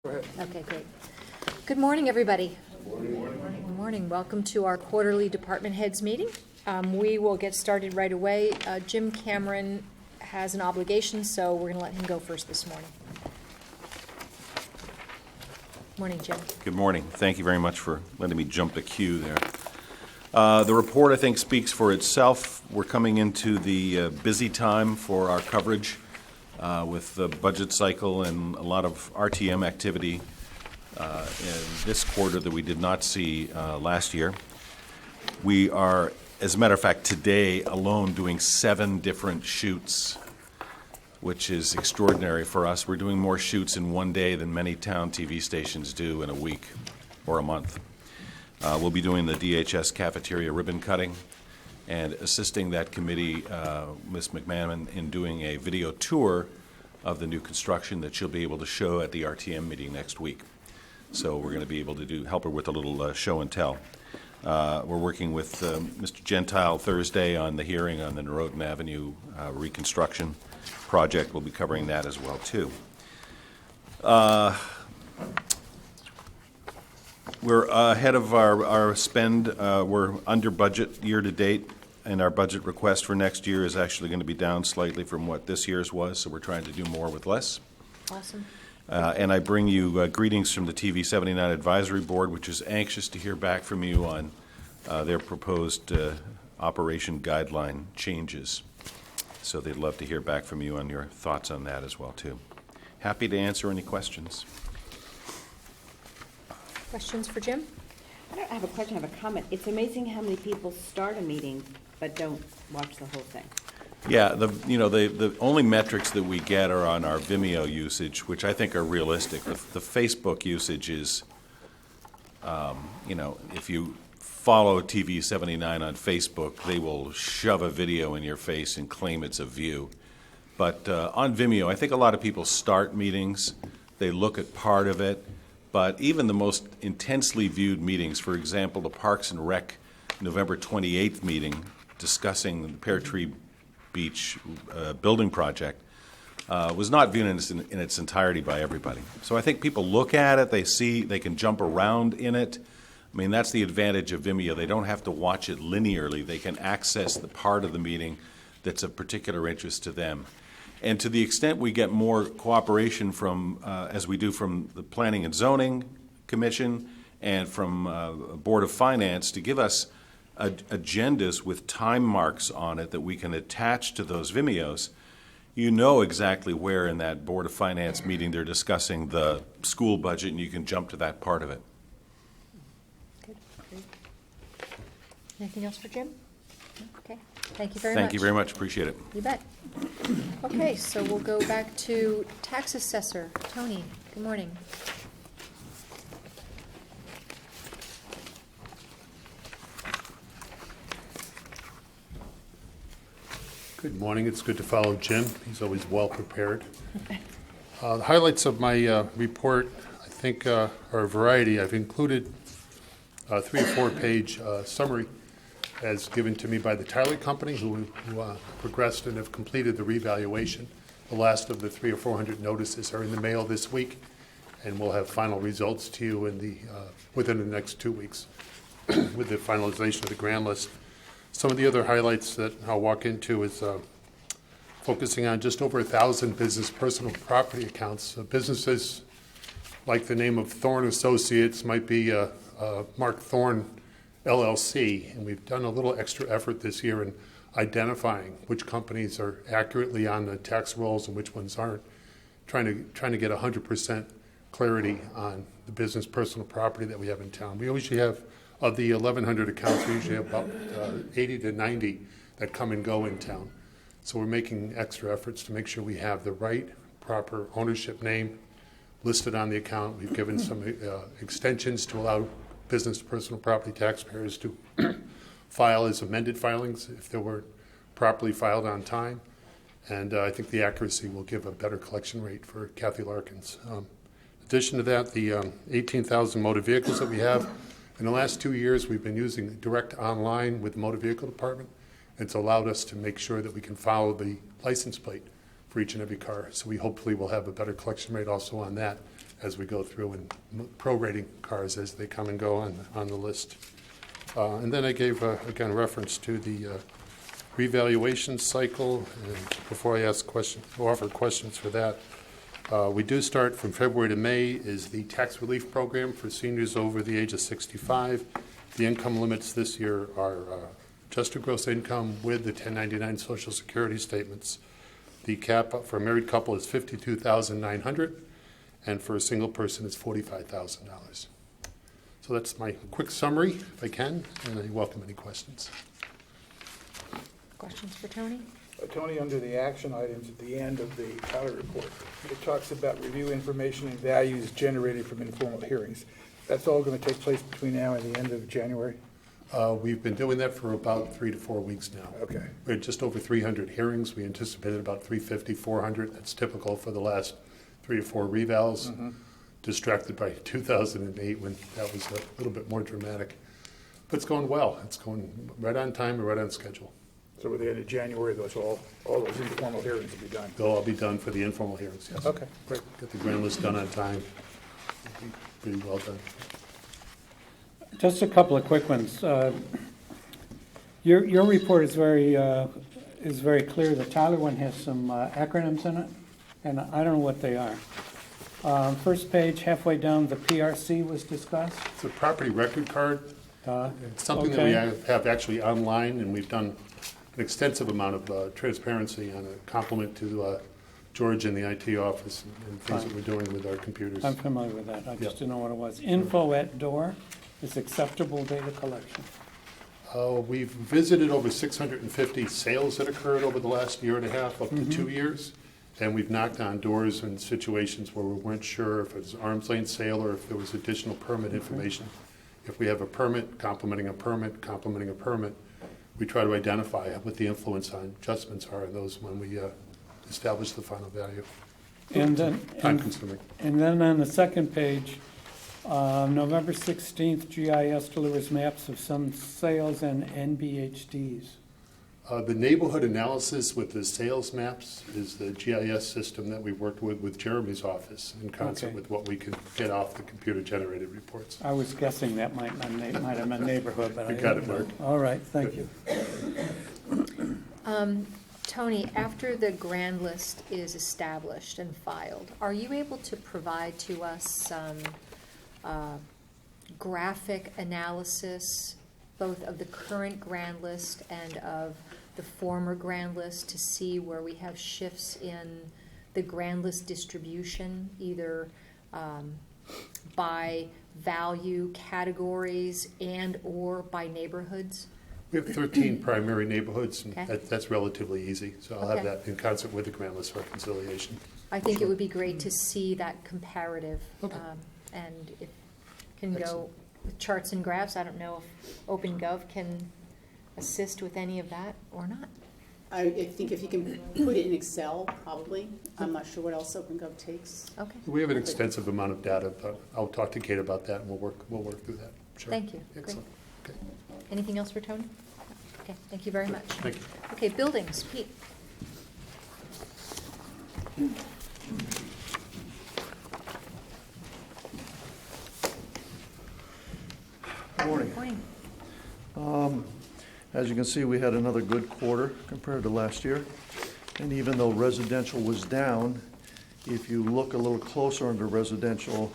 Go ahead. Okay, great. Good morning, everybody. Good morning. Welcome to our quarterly department heads meeting. We will get started right away. Jim Cameron has an obligation, so we're going to let him go first this morning. Morning, Jim. Good morning. Thank you very much for letting me jump the queue there. The report, I think, speaks for itself. We're coming into the busy time for our coverage with the budget cycle and a lot of RTM activity in this quarter that we did not see last year. We are, as a matter of fact, today alone doing 7 different shoots, which is extraordinary for us. We're doing more shoots in one day than many town TV stations do in a week or a month. We'll be doing the DHS cafeteria ribbon cutting and assisting that committee, Ms. McMahon, in doing a video tour of the new construction that she'll be able to show at the RTM meeting next week. So we're going to be able to help her with a little show and tell. We're working with Mr. Gentile Thursday on the hearing on the Norotan Avenue reconstruction project. We'll be covering that as well, too. We're ahead of our spend. We're under budget year to date, and our budget request for next year is actually going to be down slightly from what this year's was, so we're trying to do more with less. Awesome. And I bring you greetings from the TV 79 Advisory Board, which is anxious to hear back from you on their proposed operation guideline changes. So they'd love to hear back from you on your thoughts on that as well, too. Happy to answer any questions. Questions for Jim? I don't have a question, I have a comment. It's amazing how many people start a meeting but don't watch the whole thing. Yeah, the only metrics that we get are on our Vimeo usage, which I think are realistic. The Facebook usage is, if you follow TV 79 on Facebook, they will shove a video in your face and claim it's a view. But on Vimeo, I think a lot of people start meetings, they look at part of it, but even the most intensely viewed meetings, for example, the Parks and Rec November 28th meeting discussing the Pear Tree Beach building project, was not viewed in its entirety by everybody. So I think people look at it, they see, they can jump around in it. I mean, that's the advantage of Vimeo. They don't have to watch it linearly. They can access the part of the meeting that's of particular interest to them. And to the extent we get more cooperation from, as we do from the Planning and Zoning Commission and from Board of Finance, to give us agendas with time marks on it that we can attach to those Vimeos, you know exactly where in that Board of Finance meeting they're discussing the school budget, and you can jump to that part of it. Good. Great. Anything else for Jim? Okay. Thank you very much. Thank you very much. Appreciate it. You bet. Okay, so we'll go back to Tax Assessor. Tony, good morning. Good morning. It's good to follow Jim. He's always well prepared. The highlights of my report, I think, are a variety. I've included a 3 or 4 page summary as given to me by the Tyler Company, who progressed and have completed the revaluation. The last of the 300 or 400 notices are in the mail this week, and we'll have final results to you within the next 2 weeks with the finalization of the grand list. Some of the other highlights that I'll walk into is focusing on just over 1,000 business personal property accounts. Businesses like the name of Thorne Associates might be Mark Thorne LLC, and we've done a little extra effort this year in identifying which companies are accurately on the tax rolls and which ones aren't, trying to get 100% clarity on the business personal property that we have in town. We usually have, of the 1,100 accounts, we usually have about 80 to 90 that come and go in town. So we're making extra efforts to make sure we have the right, proper ownership name listed on the account. We've given some extensions to allow business personal property taxpayers to file as amended filings if they were properly filed on time. And I think the accuracy will give a better collection rate for Kathy Larkins. In addition to that, the 18,000 motor vehicles that we have, in the last 2 years, we've been using direct online with the motor vehicle department. It's allowed us to make sure that we can follow the license plate for each and every car. So we hopefully will have a better collection rate also on that as we go through and prorating cars as they come and go on the list. And then I gave, again, reference to the revaluation cycle. And before I offer questions for that, we do start from February to May is the tax relief program for seniors over the age of 65. The income limits this year are adjusted gross income with the 1099 Social Security statements. The cap for a married couple is $52,900, and for a single person it's $45,000. So that's my quick summary, if I can, and I welcome any questions. Questions for Tony? Tony, under the action items at the end of the audit report, it talks about review information and values generated from informal hearings. That's all going to take place between now and the end of January? We've been doing that for about 3 to 4 weeks now. Okay. We had just over 300 hearings. We anticipated about 350, 400. That's typical for the last 3 to 4 revals. Distracted by 2008 when that was a little bit more dramatic. But it's going well. It's going right on time and right on schedule. So at the end of January, all those informal hearings will be done? They'll all be done for the informal hearings, yes. Okay. Great. Get the grand list done on time. It'll be pretty well done. Just a couple of quick ones. Your report is very clear. The Tyler one has some acronyms in it, and I don't know what they are. First page, halfway down, the PRC was discussed. It's a property record card. It's something that we have actually online, and we've done an extensive amount of transparency on a compliment to George in the IT office and things that we're doing with our computers. I'm familiar with that. I just Yep. didn't know what it was. Info at door is acceptable data collection. We've visited over 650 sales that occurred over the last year and a half, up to 2 years. And we've knocked on doors in situations where we weren't sure if it was arm's length sale or if there was additional permit information. If we have a permit, complementing a permit, we try to identify what the influence on adjustments are in those when we establish the final value. And then, Time consuming. and then on the second page, November 16th, GIS delivers maps of some sales and NBHDs. The neighborhood analysis with the sales maps is the GIS system that we've worked with Jeremy's office in concert Okay. with what we can get off the computer-generated reports. I was guessing that might have been neighborhood, but I You got didn't it, know. Mark. All right, thank you. Tony, after the grand list is established and filed, are you able to provide to us some graphic analysis, both of the current grand list and of the former grand list, to see where we have shifts in the grand list distribution, either by value categories and/or by neighborhoods? We have 13 primary neighborhoods, and Okay. that's relatively easy. So I'll have Okay. that in concert with the grand list reconciliation. I think it would be great to see that comparative, Okay. and if can go Excellent. with charts and graphs. I don't know if OpenGov can assist with any of that or not. I think if you can put it in Excel, probably. I'm not sure what else OpenGov takes. Okay, We have an extensive amount of data, but I'll talk to Kate about that, and we'll work through that. Sure. thank you. Great. Excellent. Okay. Anything else for Tony? Okay, thank you very much. Thank you. Okay, buildings, Pete. Morning. Morning. As you can see, we had another good quarter compared to last year. And even though residential was down, if you look a little closer under residential,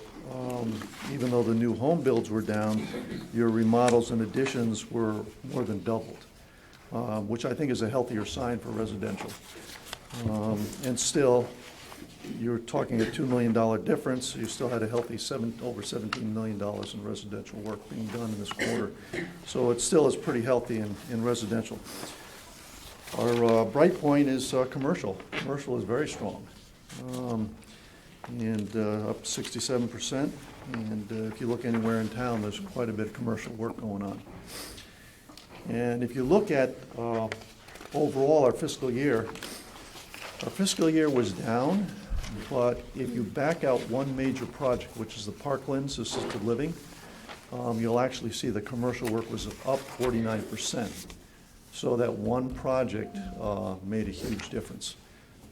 even though the new home builds were down, your remodels and additions were more than doubled, which I think is a healthier sign for residential. And still, you're talking a $2 million difference. You still had a healthy over $17 million in residential work being done in this quarter. So it still is pretty healthy in residential. Our bright point is commercial. Commercial is very strong, and up 67%. And if you look anywhere in town, there's quite a bit of commercial work going on. And if you look at overall our fiscal year was down, but if you back out one major project, which is the Parklands Assisted Living, you'll actually see the commercial work was up 49%. So that one project made a huge difference.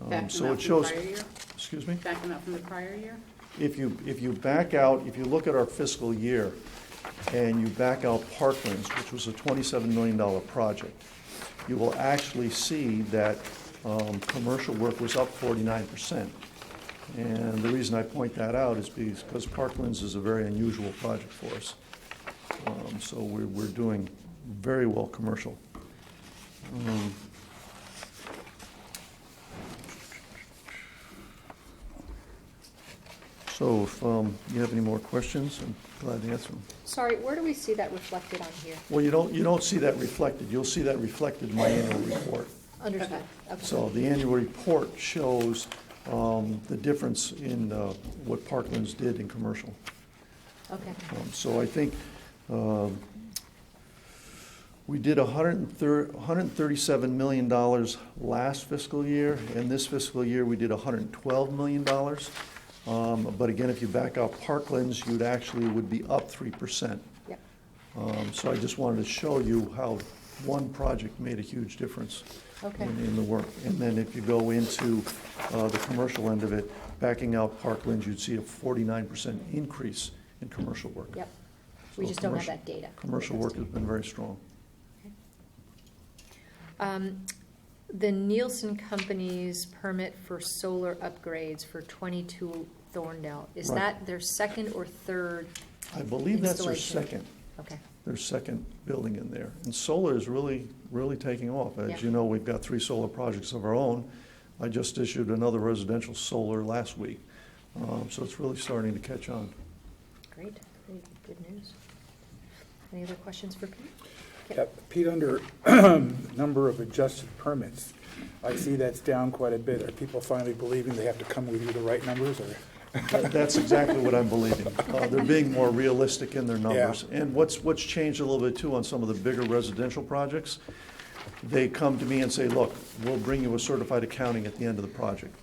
Backing So out it from the shows, prior year? excuse me? Backing up from the prior year? if you back out, if you look at our fiscal year and you back out Parklands, which was a $27 million project, you will actually see that commercial work was up 49%. And the reason I point that out is because Parklands is a very unusual project for us. So we're doing very well commercial. So if you have any more questions, I'm glad to answer them. Sorry, where do we see that reflected on here? Well, you don't see that reflected. You'll see that reflected in my annual report. Understood. Okay. So the annual report shows the difference in what Parklands did in commercial. Okay. So I think we did $137 million last fiscal year, and this fiscal year we did $112 million. But again, if you back out Parklands, you'd actually would be up 3%. Yep. So I just wanted to show you how one project made a huge difference Okay. in the work. And then if you go into the commercial end of it, backing out Parklands, you'd see a 49% increase in commercial work. Yep. We So just don't have commercial- that data. Commercial work has been very strong. The Nielsen Company's permit for solar upgrades for 22 Thorndale, is Right. that their second or third? I believe that's their Installation. second. Okay. Their second building in there. And solar is really, really taking off. Yeah. As you know, we've got 3 solar projects of our own. I just issued another residential solar last week. So it's really starting to catch on. Great, good news. Any other questions for Pete? Yeah, Pete, under number of adjusted permits, I see that's down quite a bit. Are people finally believing they have to come with you the right numbers, or? That's exactly what I'm believing. They're being more realistic in their numbers. And what's changed a little bit too on some of the bigger residential projects, they come to me and say, look, we'll bring you a certified accounting at the end of the project.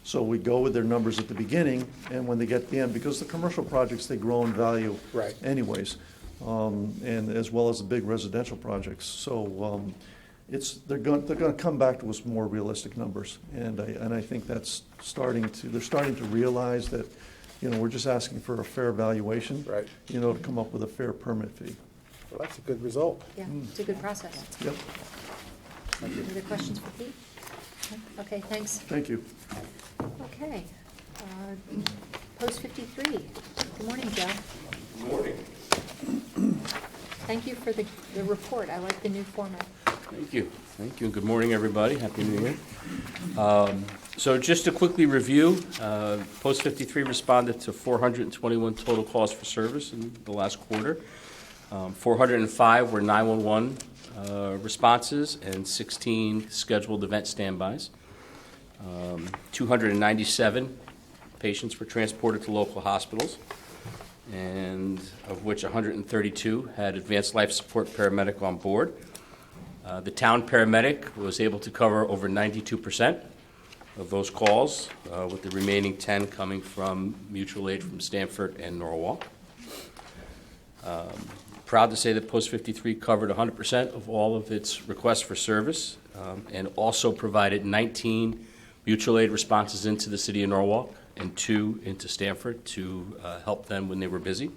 So we go with their numbers at the beginning, and when they get to the end, because the commercial projects, they grow in value Right. anyways, and as well as the big residential projects. So they're going to come back to us more realistic numbers, and I think that's they're starting to realize that, we're just asking for a fair valuation, Right. to come up with a fair permit fee. Well, that's a good result. Yeah, it's a good process. Yep, Any other questions for Pete? Okay, thanks. thank you. Okay. Post 53. Good morning, Joe. Good morning. Thank you for the report. I like the new format. Thank you. Thank you. Good morning, everybody. Happy New Year. So just to quickly review, Post 53 responded to 421 total calls for service in the last quarter. 405 were 911 responses and 16 scheduled event standbys. 297 patients were transported to local hospitals, and of which 132 had advanced life support paramedic on board. The town paramedic was able to cover over 92% of those calls, with the remaining 10 coming from mutual aid from Stamford and Norwalk. Proud to say that Post 53 covered 100% of all of its requests for service, and also provided 19 mutual aid responses into the city of Norwalk and 2 into Stamford to help them when they were busy.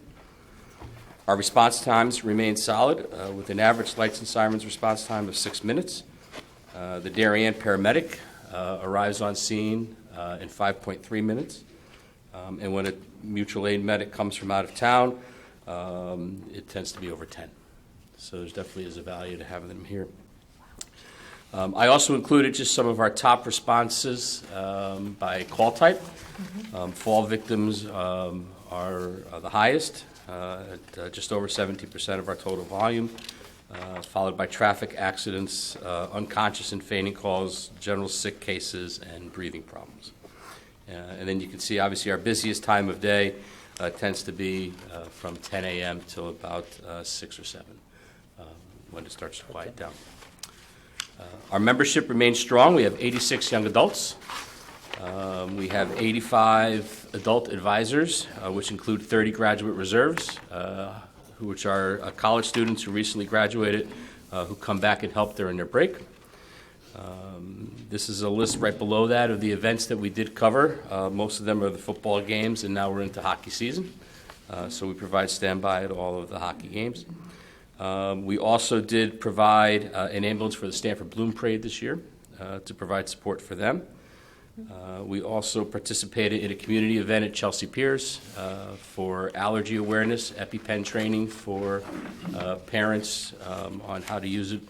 Our response times remain solid, with an average lights and sirens response time of 6 minutes. The Darien paramedic arrives on scene in 5.3 minutes. And when a mutual aid medic comes from out of town, it tends to be over 10. So there's definitely is a value to having them here. I also included just some of our top responses by call type. Fall victims are the highest, at just over 70% of our total volume, followed by traffic accidents, unconscious and fainting calls, general sick cases, and breathing problems. And then you can see, obviously, our busiest time of day tends to be from 10 a.m. till about 6 or 7, when it starts to quiet down. Our membership remains strong. We have 86 young adults. We have 85 adult advisors, which include 30 graduate reserves, which are college students who recently graduated, who come back and help during their break. This is a list right below that of the events that we did cover. Most of them are the football games, and now we're into hockey season. So we provide standby at all of the hockey games. We also did provide an ambulance for the Stanford Bloom Parade this year to provide support for them. We also participated in a community event at Chelsea Piers for allergy awareness, EpiPen training for parents on how to use it,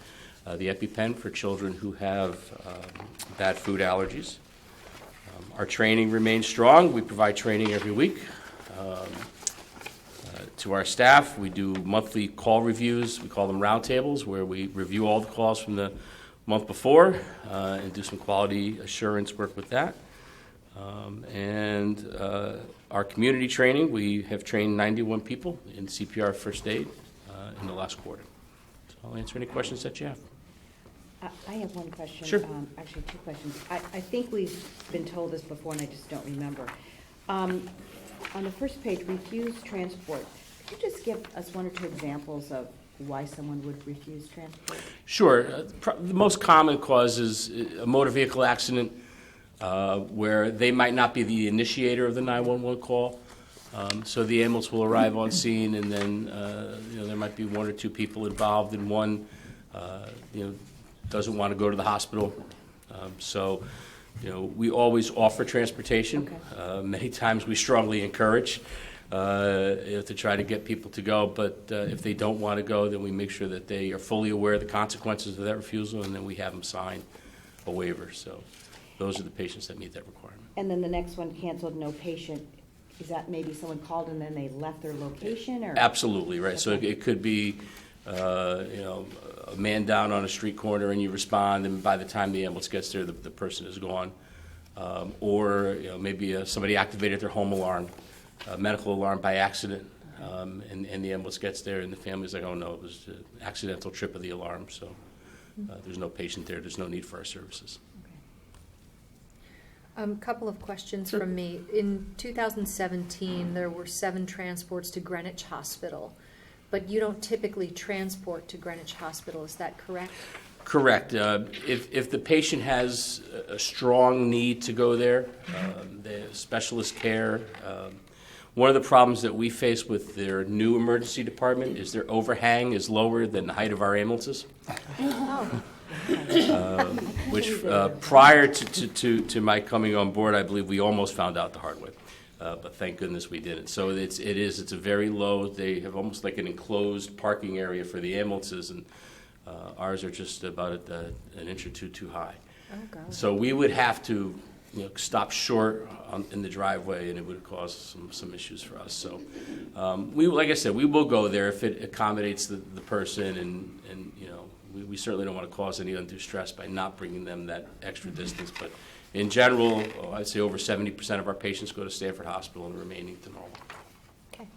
the EpiPen for children who have bad food allergies. Our training remains strong. We provide training every week. To our staff, we do monthly call reviews. We call them roundtables, where we review all the calls from the month before and do some quality assurance work with that. Our community training, we have trained 91 people in CPR first aid in the last quarter. So I'll answer any questions that you have. I have one question. Sure. Actually, two questions. I think we've been told this before, and I just don't remember. On the first page, refuse transport. Could you just give us one or two examples of why someone would refuse transport? Sure. The most common cause is a motor vehicle accident where they might not be the initiator of the 911 call. So the ambulance will arrive on scene, and then there might be one or two people involved, and one doesn't want to go to the hospital. We always offer transportation. Okay. Many times we strongly encourage to try to get people to go, but if they don't want to go, then we make sure that they are fully aware of the consequences of that refusal, and then we have them sign a waiver. So those are the patients that meet that requirement. And then the next one, canceled, no patient. Is that maybe someone called and then they left their location, or? Absolutely, right. So it could be, a man down on a street corner, and you respond, and by the time the ambulance gets there, the person is gone. Or maybe somebody activated their home alarm, medical alarm by accident, and the ambulance gets there, and the family's like, oh no, it was an accidental trip of the alarm, so there's no patient there, there's no need for our services. Couple of questions from me. In 2017, there were 7 transports to Greenwich Hospital, but you don't typically transport to Greenwich Hospital, is that correct? Correct. If the patient has a strong need to go there, the specialist care. One of the problems that we face with their new emergency department is their overhang is lower than the height of our ambulances. Oh. Which prior to my coming on board, I believe we almost found out the hard way. But thank goodness we didn't. So it's a very low, they have almost like an enclosed parking area for the ambulances, and ours are just about an inch or two too high. Oh, God. So we would have to stop short in the driveway, and it would cause some issues for us. So like I said, we will go there if it accommodates the person, and we certainly don't want to cause any undue stress by not bringing them that extra distance. But in general, I'd say over 70% of our patients go to Stanford Hospital and the remaining to Norwalk. Okay.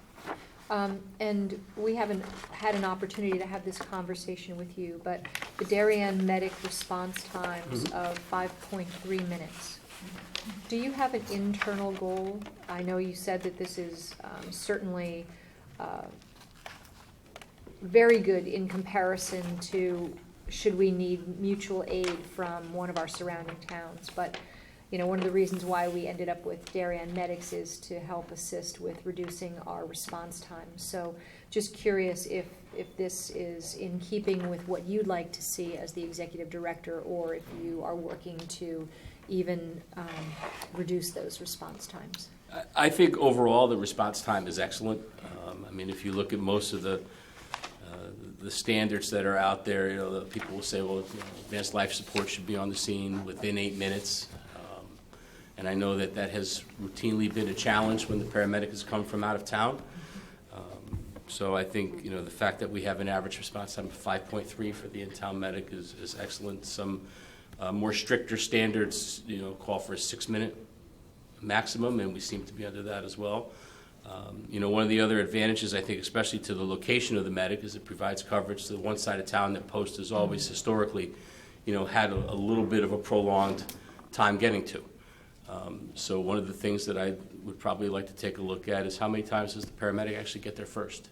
And we haven't had an opportunity to have this conversation with you, but the Darien medic response times of 5.3 minutes. Do you have an internal goal? I know you said that this is certainly very good in comparison to should we need mutual aid from one of our surrounding towns. But, one of the reasons why we ended up with Darien Medics is to help assist with reducing our response time. So just curious if this is in keeping with what you'd like to see as the executive director, or if you are working to even reduce those response times. I think overall the response time is excellent. If you look at most of the standards that are out there, people will say, well, advanced life support should be on the scene within 8 minutes. And I know that has routinely been a challenge when the paramedic has come from out of town. So I think, the fact that we have an average response time of 5.3 for the in-town medic is excellent. Some more stricter standards, call for a 6-minute maximum, and we seem to be under that as well. One of the other advantages, I think, especially to the location of the medic, is it provides coverage to the one side of town that Post has always historically, had a little bit of a prolonged time getting to. So one of the things that I would probably like to take a look at is how many times does the paramedic actually get there first,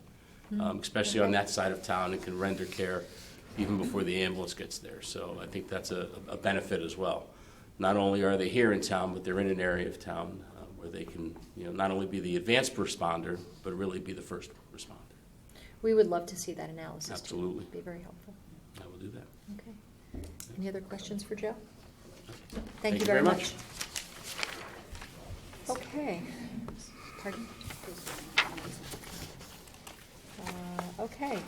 especially on that side of town, and can render care even before the ambulance gets there. So I think that's a benefit as well. not only are they here in town, but they're in an area of town where they can, not only be the advanced responder, but really be the first responder. We would love to see that analysis, too. Absolutely. It'd be very helpful. I will do that. Okay. Any other questions for Joe? Thank you you very very much. Okay. Pardon? Okay.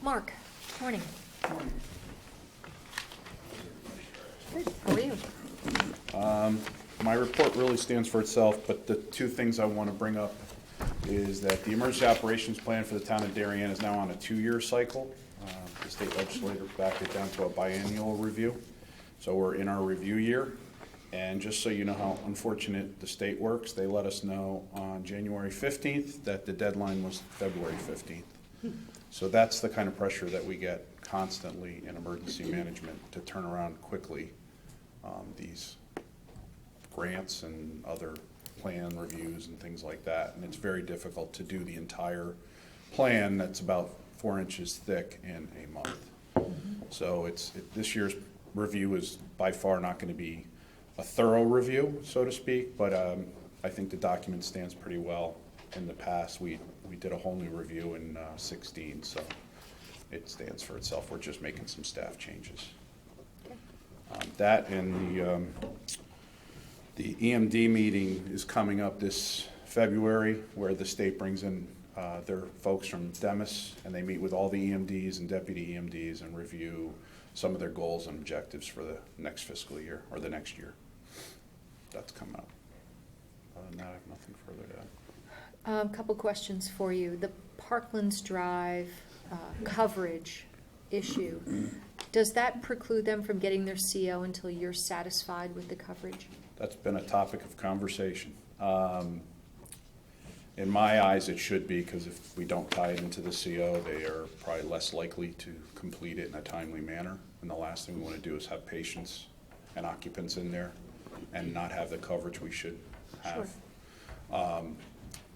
Mark, morning. Good. How are you? My report really stands for itself, but the two things I want to bring up is that the emergency operations plan for the town of Darien is now on a 2-year cycle. The state legislature backed it down to a biennial review. So we're in our review year. And just so you know how unfortunate the state works, they let us know on January 15th that the deadline was February 15th. So that's the kind of pressure that we get constantly in emergency management to turn around quickly these grants and other plan reviews and things like that. And it's very difficult to do the entire plan that's about 4 inches thick in a month. So this year's review is by far not going to be a thorough review, so to speak, but I think the document stands pretty well. In the past, we did a whole new review in 16, so it stands for itself. We're just making some staff changes. That and the EMD meeting is coming up this February, where the state brings in their folks from Demis, and they meet with all the EMDs and deputy EMDs and review some of their goals and objectives for the next fiscal year, or the next year. That's coming up. Other than that, I have nothing further to add. A couple questions for you. The Parklands Drive coverage issue, does that preclude them from getting their CO until you're satisfied with the coverage? That's been a topic of conversation. In my eyes, it should be, because if we don't tie it into the CO, they are probably less likely to complete it in a timely manner. And the last thing we want to do is have patients and occupants in there and not have the coverage we should have. Sure.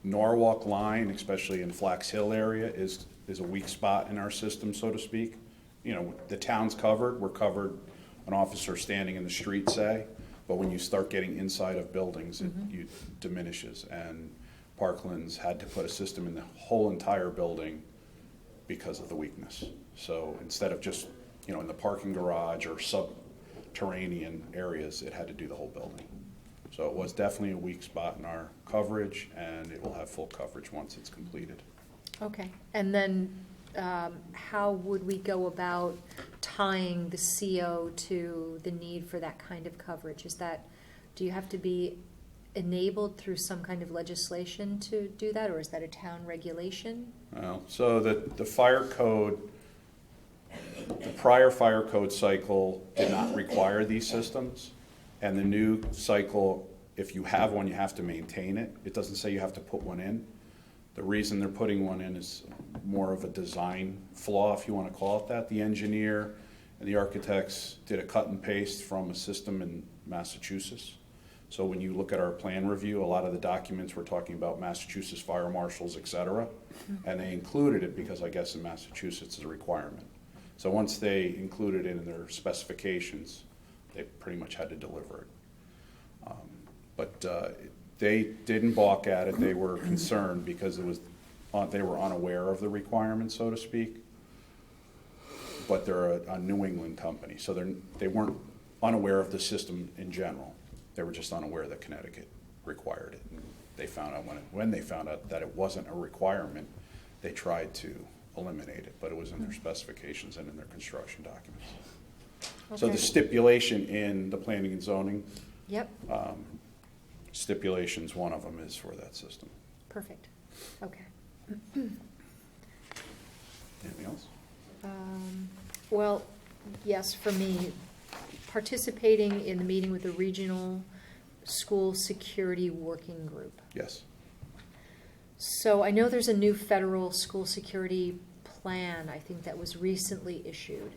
Norwalk line, especially in Flax Hill area, is a weak spot in our system, so to speak. The town's covered. We're covered, an officer standing in the street, say, but when you start getting inside of buildings, it diminishes. And Parklands had to put a system in the whole entire building because of the weakness. So instead of just, in the parking garage or subterranean areas, it had to do the whole building. So it was definitely a weak spot in our coverage, and it will have full coverage once it's completed. Okay. And then how would we go about tying the CO to the need for that kind of coverage? Do you have to be enabled through some kind of legislation to do that, or is that a town regulation? So the fire code, the prior fire code cycle did not require these systems, and the new cycle, if you have one, you have to maintain it. It doesn't say you have to put one in. The reason they're putting one in is more of a design flaw, if you want to call it that. The engineer and the architects did a cut and paste from a system in Massachusetts. So when you look at our plan review, a lot of the documents we're talking about Massachusetts fire marshals, et cetera, and they included it because I guess in Massachusetts it's a requirement. So once they included it in their specifications, they pretty much had to deliver it. But they didn't balk at it. They were concerned because they were unaware of the requirements, so to speak. But they're a New England company, so they weren't unaware of the system in general. They were just unaware that Connecticut required it. And they found out when they found out that it wasn't a requirement, they tried to eliminate it, but it was in their specifications and in their construction documents. So Okay. the stipulation in the planning and zoning Yep. stipulations, one of them is for that system. Perfect. Okay. Anything else? Well, yes, for me, participating in the meeting with the Regional School Security Working Group. Yes. So I know there's a new federal school security plan, I think, that was recently issued.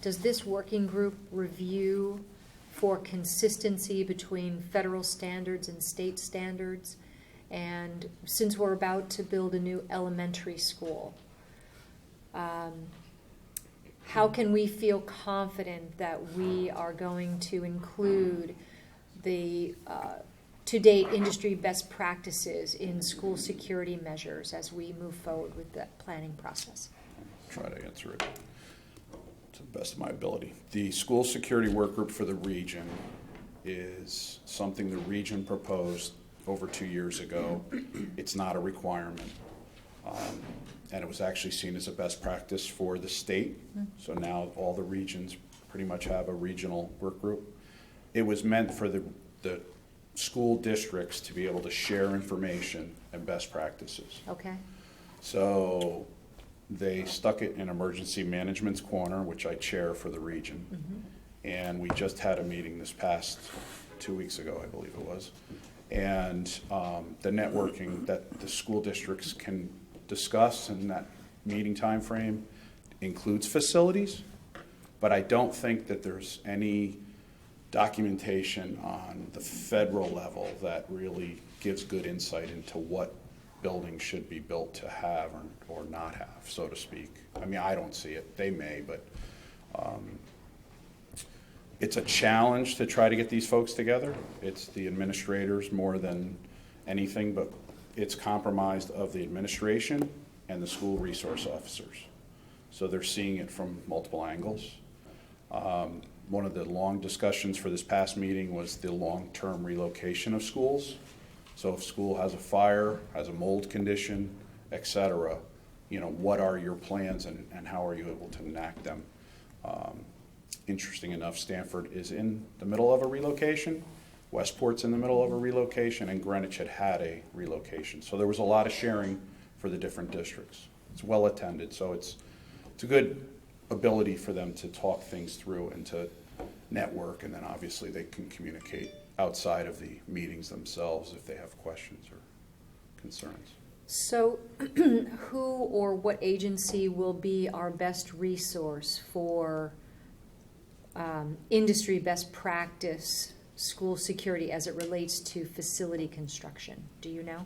Does this working group review for consistency between federal standards and state standards? And since we're about to build a new elementary school, how can we feel confident that we are going to include the to-date industry best practices in school security measures as we move forward with the planning process? Try to answer it to the best of my ability. The school security work group for the region is something the region proposed over 2 years ago. It's not a requirement. And it was actually seen as a best practice for the state. So now all the regions pretty much have a regional work group. It was meant for the school districts to be able to share information and best practices. Okay, So they stuck it in Emergency Management's corner, which I chair for the region. And we just had a meeting this past 2 weeks ago, I believe it was. And the networking that the school districts can discuss in that meeting time frame includes facilities, but I don't think that there's any documentation on the federal level that really gives good insight into what buildings should be built to have or not have, so to speak. I mean, I don't see it. They may, but it's a challenge to try to get these folks together. It's the administrators more than anything, but it's compromised of the administration and the school resource officers. So they're seeing it from multiple angles. One of the long discussions for this past meeting was the long-term relocation of schools. So if school has a fire, has a mold condition, et cetera, you know, what are your plans and how are you able to enact them? Interesting enough, Stanford is in the middle of a relocation, Westport's in the middle of a relocation, and Greenwich had a relocation. So there was a lot of sharing for the different districts. It's well attended, so it's a good ability for them to talk things through and to network, and then obviously they can communicate outside of the meetings themselves if they have questions or concerns. so who or what agency will be our best resource for industry best practice school security as it relates to facility construction? Do you know?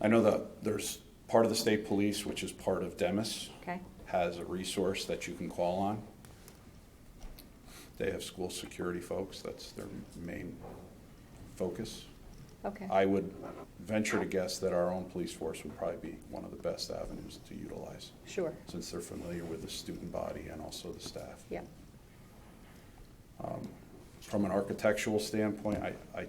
I know that there's part of the state police, which is part of Demis, Okay, has a resource that you can call on. They have school security folks, that's their main focus. okay. I would venture to guess that our own police force would probably be one of the best avenues to utilize, Sure, since they're familiar with the student body and also the staff. yeah. From an architectural standpoint, I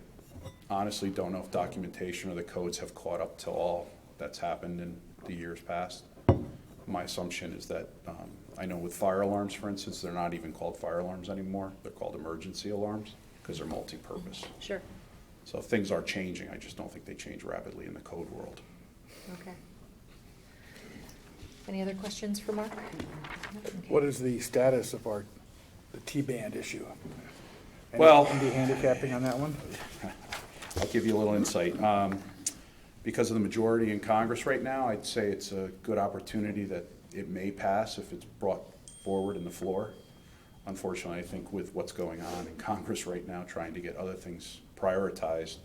honestly don't know if documentation or the codes have caught up to all that's happened in the years past. My assumption is that, I know with fire alarms, for instance, they're not even called fire alarms anymore. They're called emergency alarms because they're multi-purpose. Sure, So things are changing. I just don't think they change rapidly in the code world. okay. Any other questions for Mark? Okay. What is the status of the T-band issue? Well- Any handicapping on that one? I'll give you a little insight. Because of the majority in Congress right now, I'd say it's a good opportunity that it may pass if it's brought forward in the floor. Unfortunately, I think with what's going on in Congress right now, trying to get other things prioritized,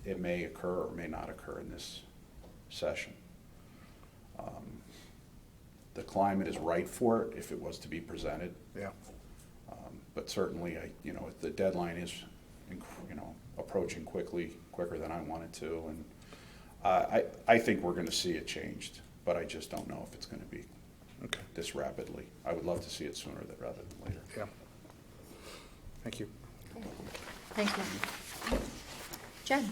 it may occur or may not occur in this session. The climate is right for it if it was to be presented. Yeah. But certainly, if the deadline is, approaching quicker than I wanted to, and I think we're going to see it changed, but I just don't know if it's going to be Okay. this rapidly. I would love to see it sooner rather than later. Yeah. Thank you. Thanks, Mark. Jen?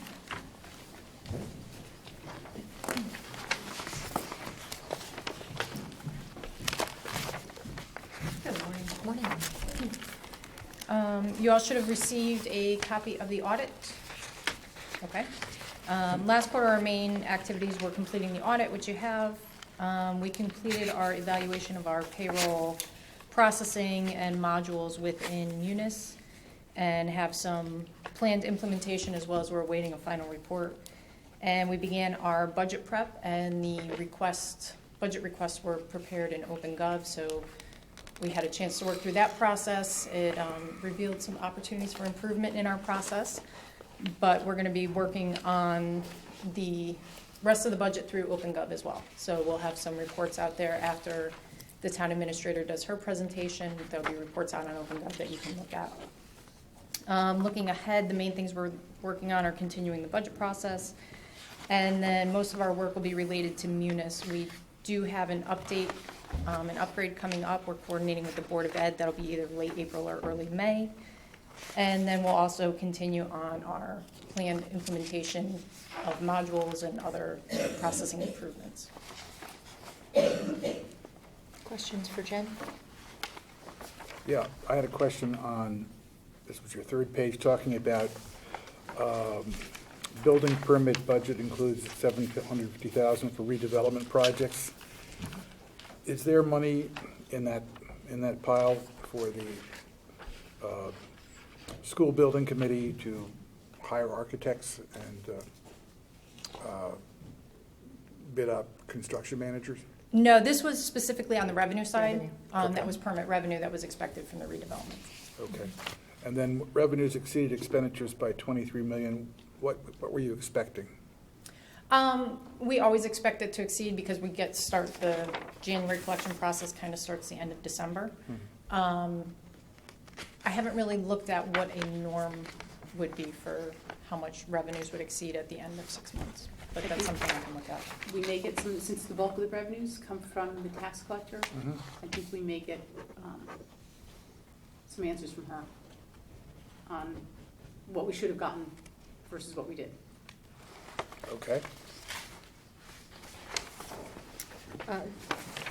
Good morning. Morning. You all should have received a copy of the audit. Okay. Last quarter, our main activities were completing the audit, which you have. We completed our evaluation of our payroll processing and modules within Munis and have some planned implementation as well as we're awaiting a final report. And we began our budget prep, and the budget requests were prepared in OpenGov, so we had a chance to work through that process. It revealed some opportunities for improvement in our process, but we're going to be working on the rest of the budget through OpenGov as well. So we'll have some reports out there after the town administrator does her presentation. There'll be reports out on OpenGov that you can look at. Looking ahead, the main things we're working on are continuing the budget process. And then most of our work will be related to Munis. We do have an update, an upgrade coming up. We're coordinating with the Board of Ed. That'll be either late April or early May. And then we'll also continue on our planned implementation of modules and other processing improvements. Questions for Jen? Yeah, I had a question on, this was your third page, talking about building permit budget includes $750,000 for redevelopment projects. Is there money in that pile for the school building committee to hire architects and bid up construction managers? No, this was specifically on the revenue side. Revenue. Okay. That was permit revenue that was expected from the redevelopment. Okay. And then revenues exceeded expenditures by 23 million. What were you expecting? We always expect it to exceed because we start the January collection process kind of starts the end of December. I haven't really looked at what a norm would be for how much revenues would exceed at the end of 6 months, but that's something I can look at. We may get some, since the bulk of the revenues come from the tax collector, I think we may get some answers from her on what we should have gotten versus what we did. Okay.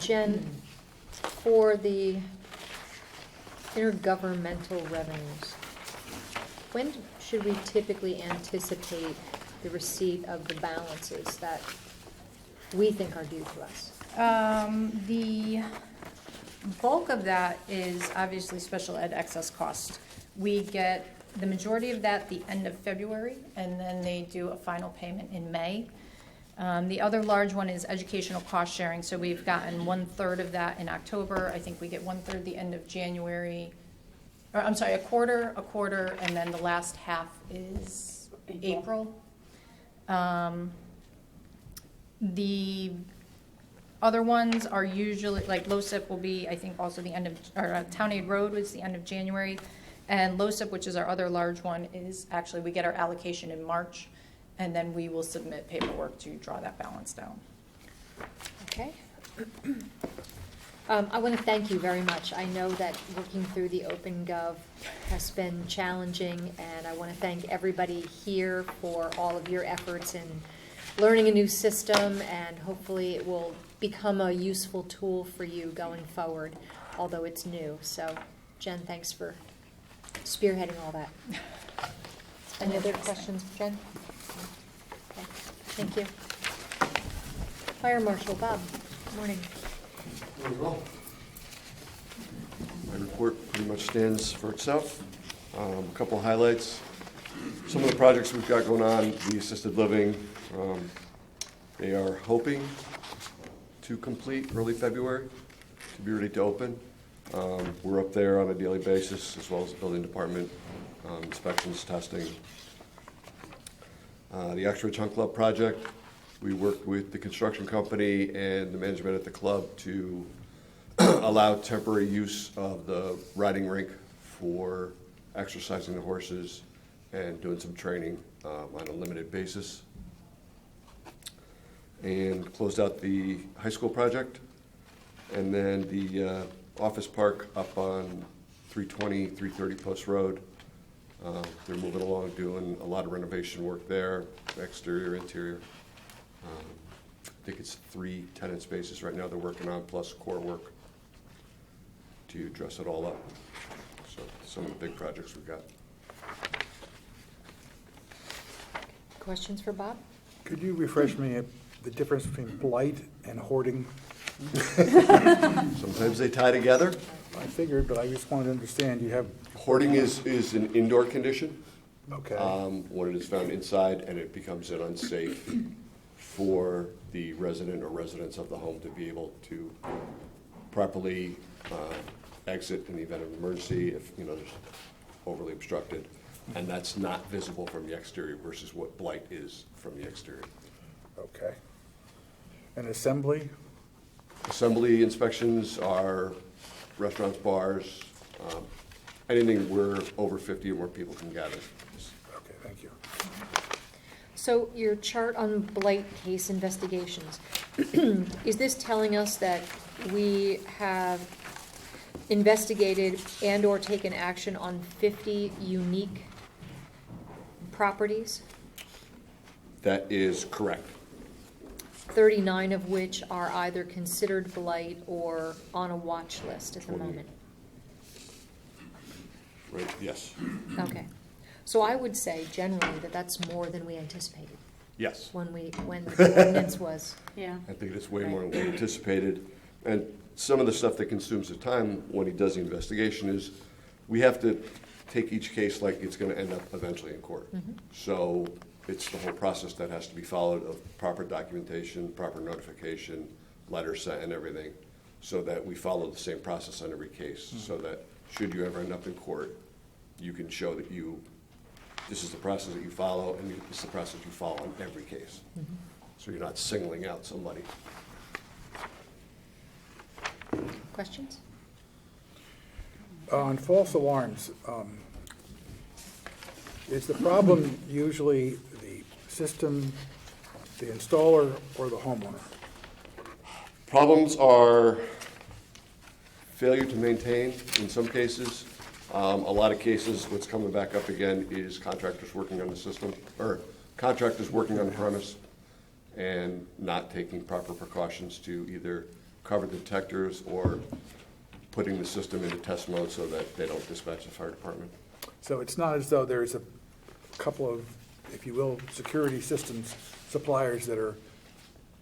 Jen, for the intergovernmental revenues, when should we typically anticipate the receipt of the balances that we think are due to us? The bulk of that is obviously special ed excess cost. We get the majority of that the end of February, and then they do a final payment in May. The other large one is educational cost sharing, so we've gotten 1/3 of that in October. I think we get 1/3 the end of January, or I'm sorry, a quarter, and then the last half is April. The other ones are usually, like LoSiP will be, I think, also the end of, or Town Aid Road was the end of January. And LoSiP, which is our other large one, is actually, we get our allocation in March, and then we will submit paperwork to draw that balance down. Okay. I want to thank you very much. I know that working through the OpenGov has been challenging, and I want to thank everybody here for all of your efforts in learning a new system, and hopefully it will become a useful tool for you going forward, although it's new. So, Jen, thanks for spearheading all that. Any other questions for Jen? Okay, thank you. Fire Marshal Bob, good morning. My report pretty much stands for itself. A couple of highlights. Some of the projects we've got going on, the assisted living, they are hoping to complete early February, to be ready to open. We're up there on a daily basis, as well as the building department, inspections, testing. The Extra Chunk Club project, we worked with the construction company and the management at the club to allow temporary use of the riding rink for exercising the horses and doing some training on a limited basis. And closed out the high school project. And then the office park up on 320, 330 Post Road. They're moving along, doing a lot of renovation work there, exterior, interior. I think it's 3 tenant spaces right now they're working on, plus core work to dress it all up. So some of the big projects we've got. Questions for Bob? Could you refresh me of the difference between blight and hoarding? Sometimes they tie together. I figured, but I just wanted to understand, you have, Hoarding is an indoor condition. okay, When it is found inside and it becomes an unsafe for the resident or residents of the home to be able to properly exit in the event of an emergency if, there's overly obstructed. And that's not visible from the exterior versus what blight is from the exterior. okay. And assembly? Assembly inspections are restaurants, bars, anything where over 50 or more people can gather. Okay, thank you. So your chart on blight case investigations, is this telling us that we have investigated and/or taken action on 50 unique properties, That is correct. 39 of which are either considered blight or on a watch list at the 20. moment? Right, yes. Okay. So I would say generally that that's more than we anticipated Yes. when the ordinance was. Yeah. I think it's way more than we anticipated. And some of the stuff that consumes the time when he does the investigation is, we have to take each case like it's gonna end up eventually in court. So it's the whole process that has to be followed of proper documentation, proper notification, letter sent and everything, so that we follow the same process on every case, so that should you ever end up in court, you can show that this is the process that you follow, and this is the process you follow on every case. So you're not singling out somebody. Questions? On false alarms, is the problem usually the system, the installer, or the homeowner? Problems are failure to maintain in some cases. A lot of cases, what's coming back up again is contractors working on the system, or contractors working on the premise and not taking proper precautions to either cover the detectors or putting the system into test mode so that they don't dispatch the fire department. So it's not as though there's a couple of, if you will, security systems suppliers that are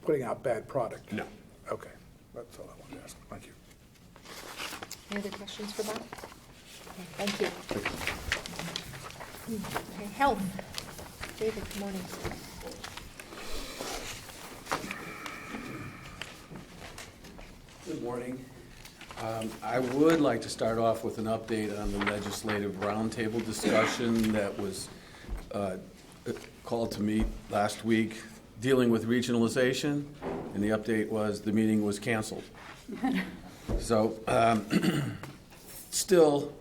putting out bad product? No. Okay, that's all I wanted to ask. Thank you. Any other questions for Bob? Okay, thank you. Okay, health. David, good morning. Good morning. I would like to start off with an update on the legislative roundtable discussion that was called to meet last week dealing with regionalization, and the update was the meeting was canceled. So still,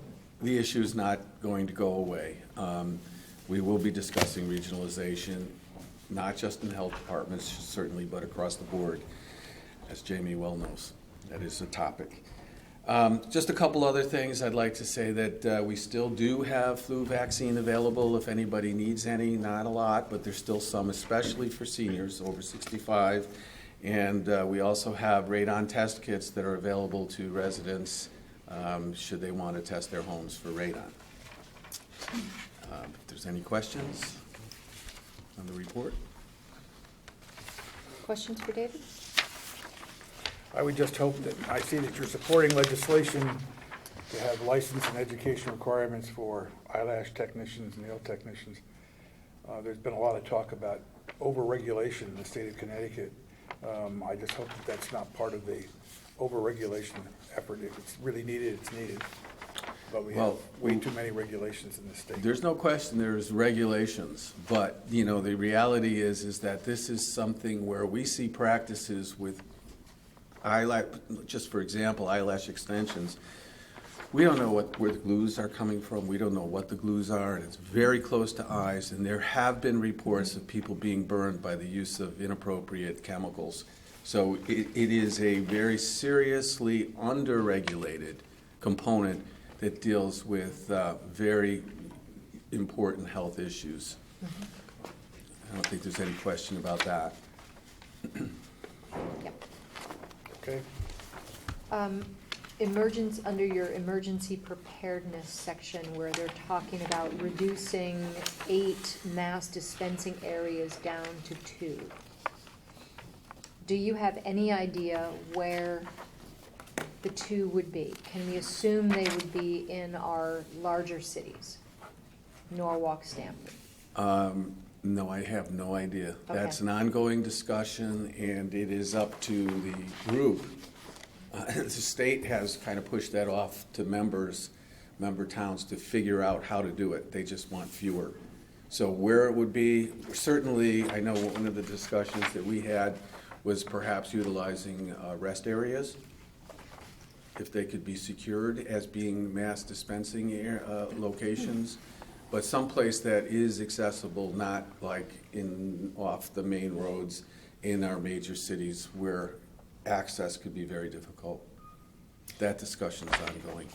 the issue's not going to go away. We will be discussing regionalization, not just in health departments, certainly, but across the board, as Jamie well knows. That is a topic. Just a couple other things I'd like to say, that we still do have flu vaccine available if anybody needs any. Not a lot, but there's still some, especially for seniors over 65. And we also have radon test kits that are available to residents should they want to test their homes for radon. If there's any questions on the report. Questions for David? I would just hope that, I see that you're supporting legislation to have license and education requirements for eyelash technicians, nail technicians. There's been a lot of talk about over-regulation in the state of Connecticut. I just hope that that's not part of the over-regulation effort. If it's really needed, it's needed. But we have way too many regulations in the state. There's no question there's regulations, but, you know, the reality is that this is something where we see practices with eyelash, just for example, eyelash extensions. We don't know where the glues are coming from. We don't know what the glues are, and it's very close to eyes. And there have been reports of people being burned by the use of inappropriate chemicals. So it is a very seriously under-regulated component that deals with very important health issues. I don't think there's any question about that. Yep. Okay. Under your emergency preparedness section, where they're talking about reducing 8 mass dispensing areas down to 2. Do you have any idea where the 2 would be? Can we assume they would be in our larger cities? Norwalk, Stamford? No, I have no idea. Okay. That's an ongoing discussion, and it is up to the group. The state has kind of pushed that off to member towns to figure out how to do it. They just want fewer. So where it would be, certainly, I know one of the discussions that we had was perhaps utilizing rest areas. if they could be secured as being mass dispensing locations, but someplace that is accessible, not like off the main roads in our major cities where access could be very difficult. That discussion's ongoing.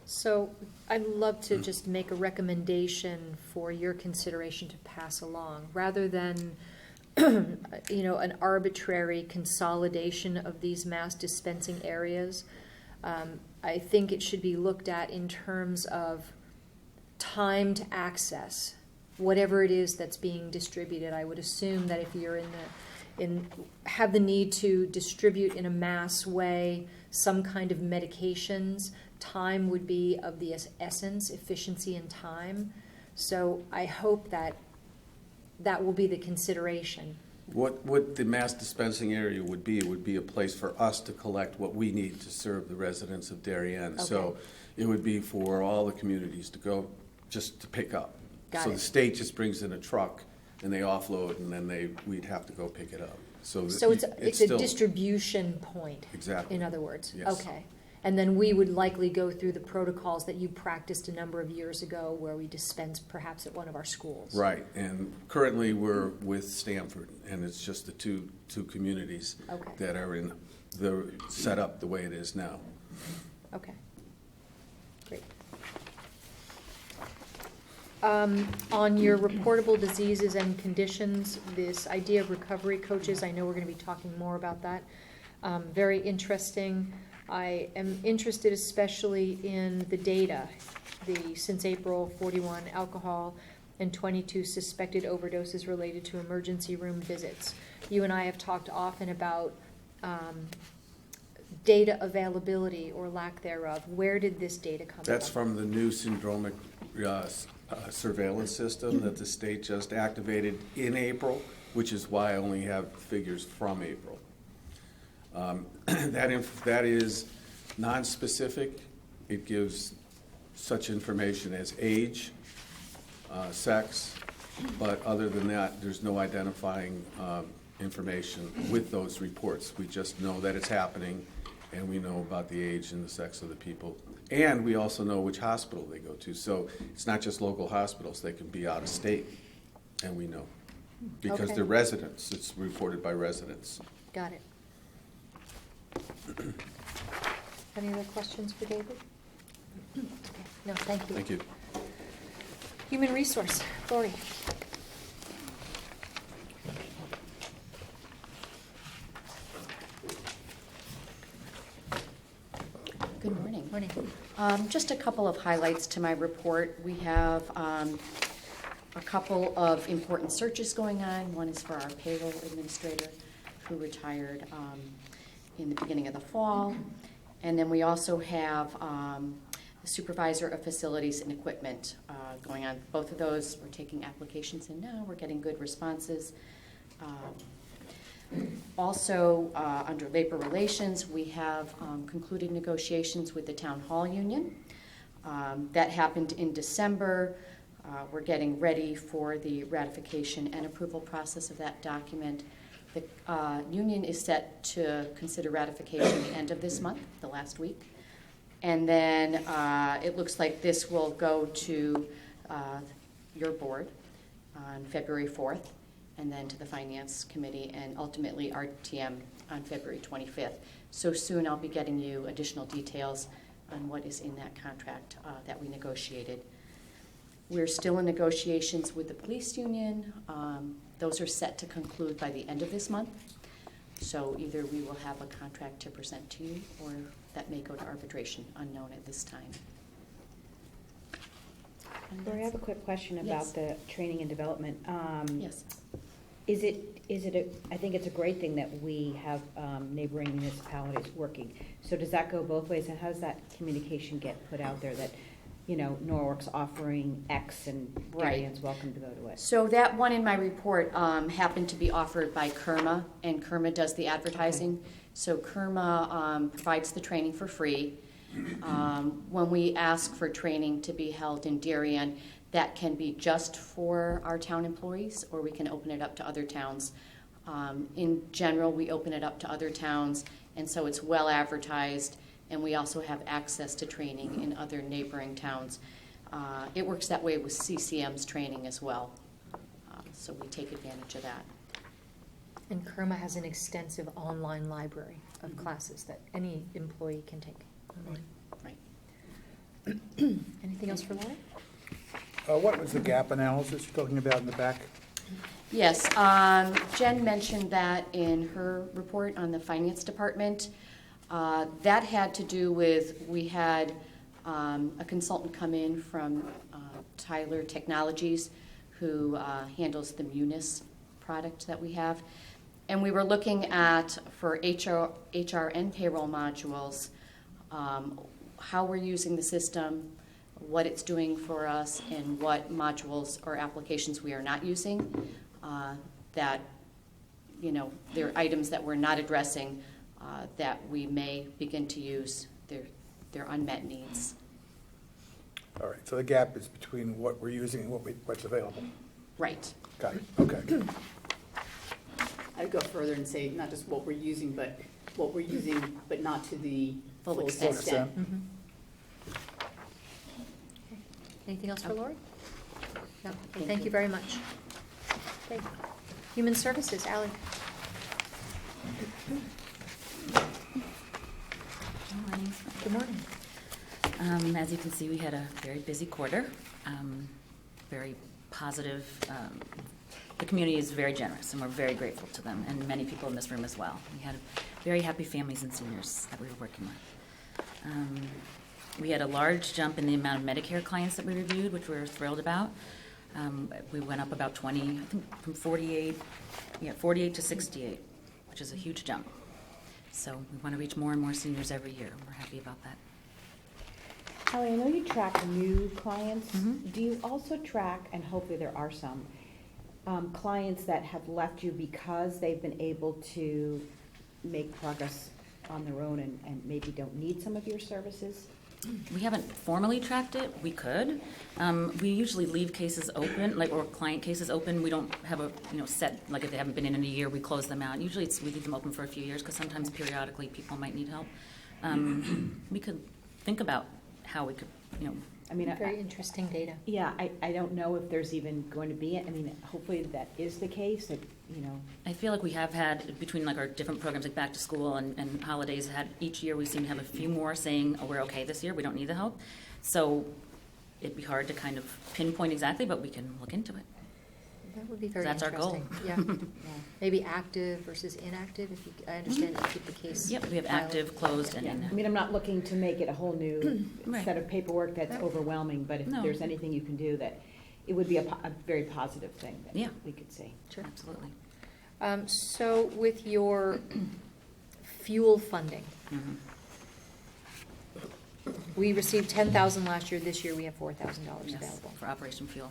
So I'd love to just make a recommendation for your consideration to pass along, rather than, an arbitrary consolidation of these mass dispensing areas. I think it should be looked at in terms of timed access, whatever it is that's being distributed. I would assume that if you're have the need to distribute in a mass way some kind of medications, time would be of the essence, efficiency and time. So I hope that will be the consideration. What the mass dispensing area would be a place for us to collect what we need to serve the residents of Darien. Okay. So it would be for all the communities to go just to pick up. Got So it. the state just brings in a truck and they offload, and then we'd have to go pick it up. So So it's a still- distribution point. Exactly. In other words? Yes. Okay. And then we would likely go through the protocols that you practiced a number of years ago, where we dispense perhaps at one of our schools. Right, and currently we're with Stamford, and it's just the two communities Okay. that are set up the way it is now. Okay. Great. On your reportable diseases and conditions, this idea of recovery coaches, I know we're going to be talking more about that. Very interesting. I am interested especially in the data. Since April, 41 alcohol and 22 suspected overdoses related to emergency room visits. You and I have talked often about data availability or lack thereof. Where did this data come from? That's from the new syndromic surveillance system that the state just activated in April, which is why I only have figures from April. That is non-specific. It gives such information as age, sex, but other than that, there's no identifying information with those reports. We just know that it's happening, and we know about the age and the sex of the people. And we also know which hospital they go to. So it's not just local hospitals. They can be out of state, and we know. Because Okay. they're residents. It's reported by residents. Got it. Any other questions for David? Okay. No, thank you. Thank you. Human resource, Lori. Good morning. Morning. Just a couple of highlights to my report. We have a couple of important searches going on. One is for our payroll administrator who retired in the beginning of the fall. And then we also have the supervisor of facilities and equipment going on. Both of those, we're taking applications in now. We're getting good responses. Also, under labor relations, we have concluded negotiations with the town hall union. That happened in December. We're getting ready for the ratification and approval process of that document. The union is set to consider ratification the end of this month, the last week. And then it looks like this will go to your board on February 4th, and then to the Finance Committee, and ultimately RTM on February 25th. So soon I'll be getting you additional details on what is in that contract that we negotiated. We're still in negotiations with the police union. Those are set to conclude by the end of this month. So either we will have a contract to present to you, or that may go to arbitration, unknown at this time. Lori, I have a quick question about Yes. the training and development. Yes. I think it's a great thing that we have neighboring municipalities working. So does that go both ways, and how does that communication get put out there that, Norwalk's offering X and Right. Darien's welcome to go to it? So that one in my report happened to be offered by KERMA, and KERMA does the advertising. So KERMA provides the training for free. When we ask for training to be held in Darien, that can be just for our town employees, or we can open it up to other towns. In general, we open it up to other towns, and so it's well advertised. and we also have access to training in other neighboring towns. It works that way with CCM's training as well, so we take advantage of that. And Kerma has an extensive online library of classes that any employee can take online. Right. Anything else for Laurie? What was the gap analysis you're talking about in the back? Yes, Jen mentioned that in her report on the finance department. That had to do with, we had a consultant come in from Tyler Technologies who handles the Munis product that we have. And we were looking at, for HR and payroll modules, how we're using the system, what it's doing for us, and what modules or applications we are not using. That, you know, there are items that we're not addressing that we may begin to use. They're unmet needs. All right, so the gap is between what we're using and what's available. Right. Got it, okay. I'd go further and say not just what we're using, but what we're using, but not to the Full full extent. extent. Anything else for Lori? No, okay, thank you very much. Okay, Human Services, Ally. Good morning. As you can see, we had a very busy quarter, very positive. The community is very generous, and we're very grateful to them, and many people in this room as well. We had very happy families and seniors that we were working with. We had a large jump in the amount of Medicare clients that we reviewed, which we were thrilled about. We went up about 20, I think from 48 to 68, which is a huge jump. So we want to reach more and more seniors every year, and we're happy about that. Holly, I know you track new clients. Do you also track, and hopefully there are some, clients that have left you because they've been able to make progress on their own and maybe don't need some of your services? We haven't formally tracked it. We could. We usually leave cases open, or client cases open. We don't have a set, like if they haven't been in a year, we close them out. Usually we leave them open for a few years because sometimes periodically people might need help. We could think about how we could, I mean, Very interesting data. Yeah, I don't know if there's even going to be, I mean, hopefully that is the case, that, I feel like we have had, between our different programs like back to school and holidays, each year we seem to have a few more saying, oh, we're okay this year, we don't need the help. So it'd be hard to kind of pinpoint exactly, but we can look into it. That would be very That's our goal. interesting. Yeah. Maybe active versus inactive, if you, I understand you keep the case. Yep, we have filed. active, closed, and I inactive. mean, I'm not looking to make it a whole new Right. set of paperwork that's overwhelming, but if No. there's anything you can do that, it would be a very positive thing that Yeah. we could see. Sure. Absolutely. So with your fuel funding, we received 10,000 last year. This year we have $4,000 Yes, available. for Operation Fuel.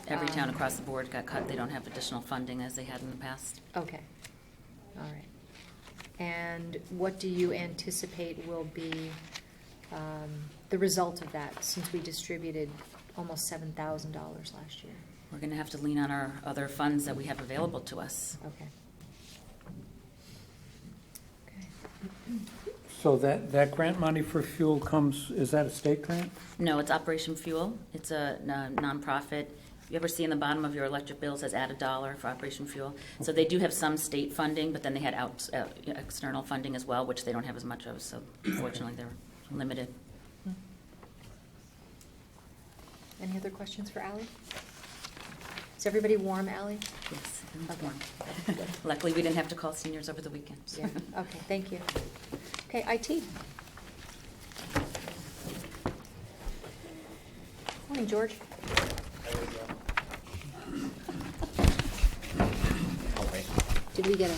Every town across the board got cut. They don't have additional funding as they had in the past. Okay, all right. And what do you anticipate will be the result of that, since we distributed almost $7,000 last year? We're going to have to lean on our other funds that we have available to us. Okay. So that grant money for fuel comes, is that a state grant? No, it's Operation Fuel. It's a nonprofit. You ever see in the bottom of your electric bill, it says add $1 for Operation Fuel? So they do have some state funding, but then they had external funding as well, which they don't have as much of, so unfortunately they're limited. Any other questions for Ally? Is everybody warm, Ally? Yes, everyone's warm. Luckily, we didn't have to call seniors over the weekends. Yeah, okay, thank you. Okay, IT. Morning, George. Did we get a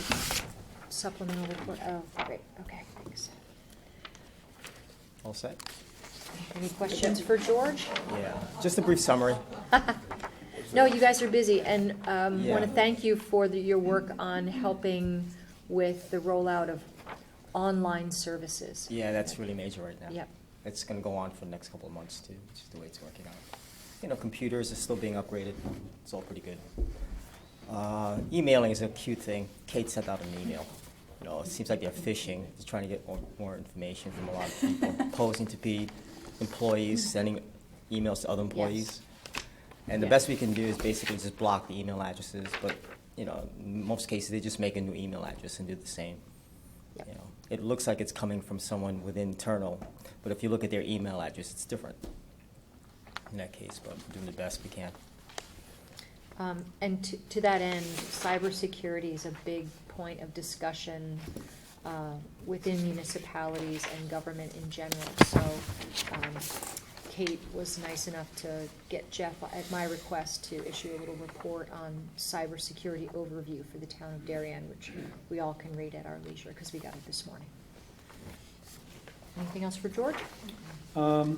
supplemental report? Oh, great, okay, thanks. All set? Any questions for George? Yeah, just a brief summary. No, you guys are busy, and want Yeah. to thank you for your work on helping with the rollout of online services. Yeah, that's really major right now. Yep. It's going to go on for the next couple of months too, which is the way it's working out. Computers are still being upgraded. It's all pretty good. Emailing is a cute thing. Kate sent out an email it seems like they're phishing, just trying to get more information from a lot of people, posing to be employees, sending emails to other employees. And the best we can do is basically just block the email addresses, but, in most cases, they just make a new email address and do the same. It looks like it's coming from someone within internal, but if you look at their email address, it's different in that case, but we're doing the best we can. And to that end, cybersecurity is a big point of discussion within municipalities and government in general. So Kate was nice enough to get Jeff, at my request, to issue a little report on cybersecurity overview for the town of Darien, which we all can read at our leisure because we got it this morning. Anything else for George? Can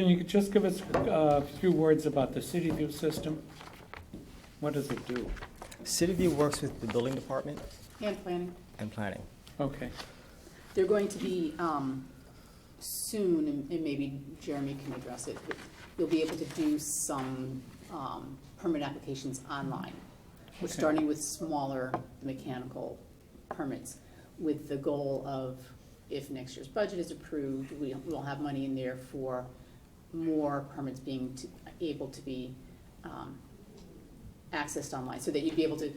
you just give us a few words about the City View system? What does it do? CityView works with the building department And planning. and planning. Okay. They're going to be soon, and maybe Jeremy can address it, but you'll be able to do some permit applications online. We're Okay. starting with smaller mechanical permits with the goal of, if next year's budget is approved, we'll have money in there for more permits being able to be accessed online, so that you'd be able to,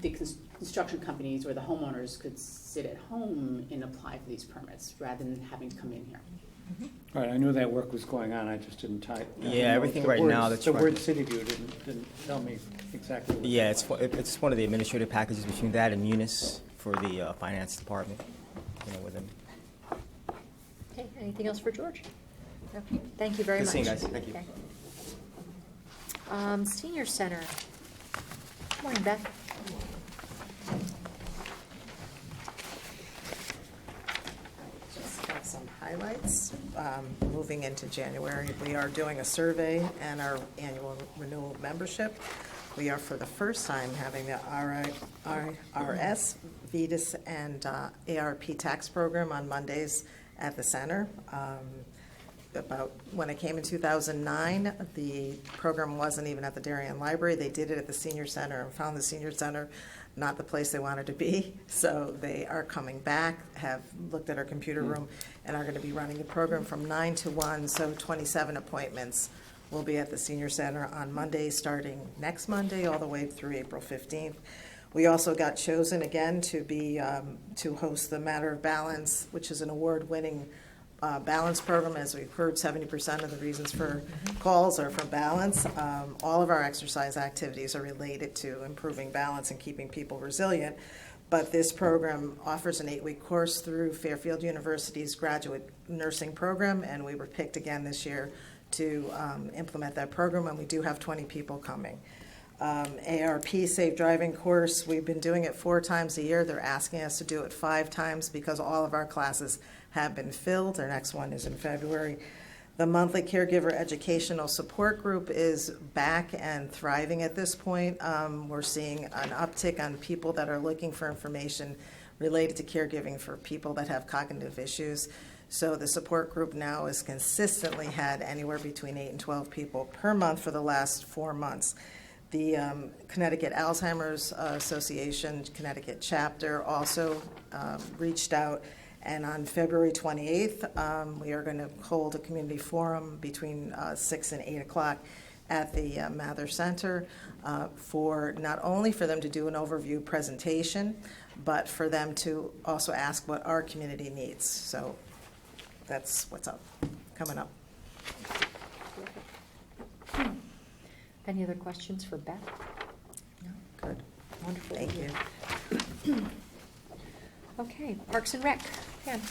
the construction companies or the homeowners could sit at home and apply for these permits rather than having to come in here. All right, I knew that work was going on, I just didn't tie. Yeah, everything right now that's The right. word City View didn't tell me exactly what. Yeah, it's one of the administrative packages between that and Munis for the finance department, with them. Okay, anything else for George? Okay, thank you very Good much. seeing you guys. Thank you. Okay. Senior Center. Good morning, Beth. Just have some highlights. Moving into January, we are doing a survey and our annual renewal membership. We are for the first time having the IRS, VEDAS, and ARP tax program on Mondays at the center. About when it came in 2009, the program wasn't even at the Darien Library. They did it at the Senior Center and found the Senior Center not the place they wanted to be. So they are coming back, have looked at our computer room, and are going to be running the program from 9 to 1, so 27 appointments will be at the Senior Center on Monday, starting next Monday, all the way through April 15th. We also got chosen again to be to host the Matter of Balance, which is an award-winning balance program. As we've heard, 70% of the reasons for calls are for balance. All of our exercise activities are related to improving balance and keeping people resilient. But this program offers an 8-week course through Fairfield University's graduate nursing program, and we were picked again this year to implement that program, and we do have 20 people coming. ARP Safe Driving course, we've been doing it 4 times a year. They're asking us to do it 5 times because all of our classes have been filled. Our next one is in February. The monthly caregiver educational support group is back and thriving at this point. We're seeing an uptick on people that are looking for information related to caregiving for people that have cognitive issues. So the support group now has consistently had anywhere between 8 and 12 people per month for the last 4 months. The Connecticut Alzheimer's Association, Connecticut chapter, also reached out, and on February 28th, we are going to hold a community forum between 6 and 8 o'clock at the Mather Center for not only for them to do an overview presentation, but for them to also ask what our community needs. So that's what's up, coming up. Any other questions for Beth? No? Good. Wonderful. Thank you. Okay, Parks and Rec. Pam.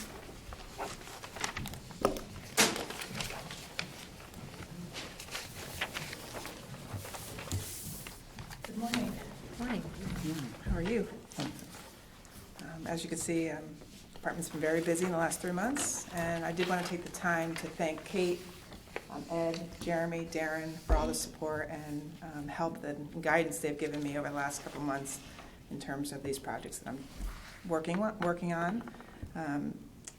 Good morning. Morning. How are you? As you can see, department's been very busy in the last 3 months, and I did want to take the time to thank Kate, Ed, Jeremy, Darren for all the support and help and guidance they've given me over the last couple months in terms of these projects that I'm working on.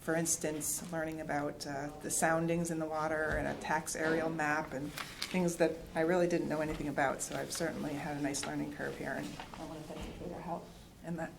For instance, learning about the soundings in the water and a tax aerial map and things that I really didn't know anything about. So I've certainly had a nice learning curve here, and I want to thank you for your help in that.